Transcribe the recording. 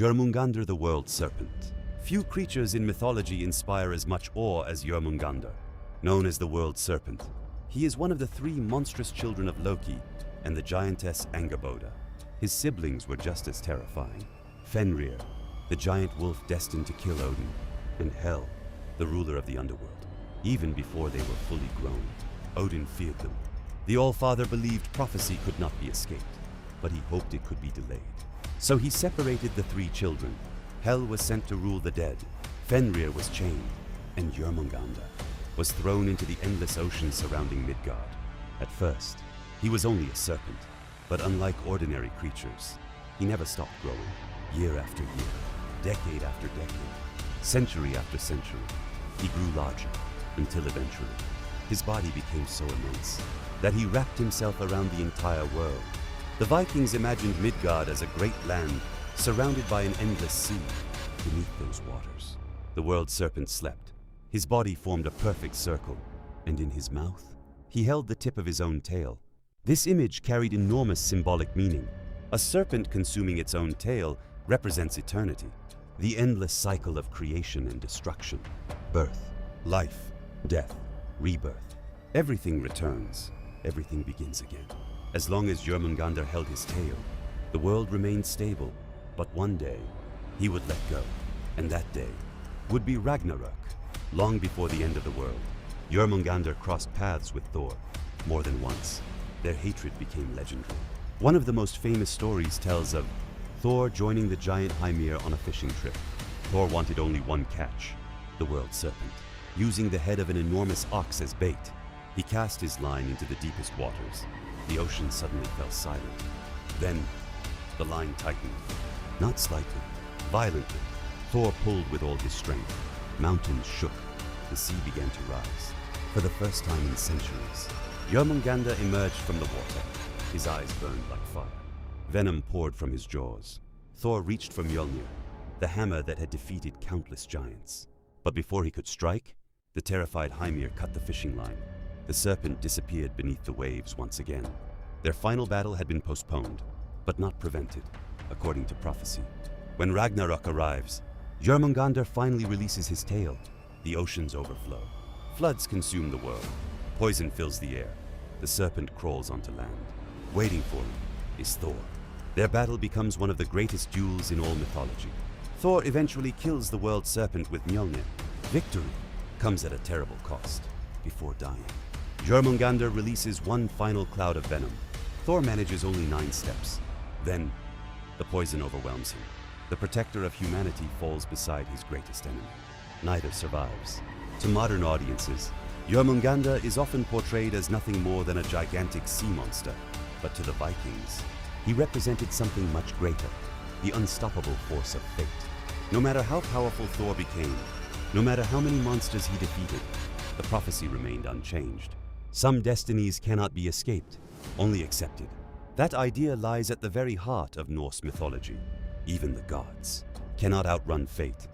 Jörmungandr, the World Serpent. Few creatures in mythology inspire as much awe as Jörmungandr. Known as the World Serpent, he is one of the three monstrous children of Loki and the giantess Angrboða. His siblings were just as terrifying. Fenrir, the giant wolf destined to kill Odin, and Hel, the ruler of the underworld. Even before they were fully grown, Odin feared them. The All-Father believed prophecy could not be escaped, but he hoped it could be delayed. So he separated the three children. Hel was sent to rule the dead, Fenrir was chained, and Jörmungandr was thrown into the endless ocean surrounding Midgard. At first, he was only a serpent, but unlike ordinary creatures, he never stopped growing. Year after year, decade after decade, century after century, he grew larger, until eventually, his body became so immense that he wrapped himself around the entire world. The Vikings imagined Midgard as a great land surrounded by an endless sea. Beneath those waters, the World Serpent slept. His body formed a perfect circle, and in his mouth, he held the tip of his own tail. This image carried enormous symbolic meaning. A serpent consuming its own tail represents eternity, the endless cycle of creation and destruction. Birth, life, death, rebirth. Everything returns, everything begins again. As long as Jörmungandr held his tail, the world remained stable, but one day, he would let go, and that day would be Ragnarök. Long before the end of the world, Jörmungandr crossed paths with Thor more than once. Their hatred became legendary. One of the most famous stories tells of Thor joining the giant Hymir on a fishing trip. Thor wanted only one catch, the World Serpent. Using the head of an enormous ox as bait, he cast his line into the deepest waters. The ocean suddenly fell silent. Then, the line tightened. Not slightly, violently. Thor pulled with all his strength. Mountains shook. The sea began to rise. For the first time in centuries, Jörmungandr emerged from the water. His eyes burned like fire. Venom poured from his jaws. Thor reached for Mjolnir, the hammer that had defeated countless giants. But before he could strike, the terrified Hymir cut the fishing line. The serpent disappeared beneath the waves once again. Their final battle had been postponed, but not prevented, according to prophecy. When Ragnarok arrives, Jörmungandr finally releases his tail. The oceans overflow. Floods consume the world. Poison fills the air. The serpent crawls onto land. Waiting for him is Thor. Their battle becomes one of the greatest duels in all mythology. Thor eventually kills the World Serpent with Mjolnir. Victory comes at a terrible cost. Before dying, Jörmungandr releases one final cloud of venom. Thor manages only 9 steps. Then, the poison overwhelms him. The protector of humanity falls beside his greatest enemy. Neither survives. To modern audiences, Jörmungandr is often portrayed as nothing more than a gigantic sea monster. But to the Vikings, he represented something much greater, the unstoppable force of fate. No matter how powerful Thor became, no matter how many monsters he defeated, the prophecy remained unchanged. Some destinies cannot be escaped, only accepted. That idea lies at the very heart of Norse mythology. Even the gods cannot outrun fate.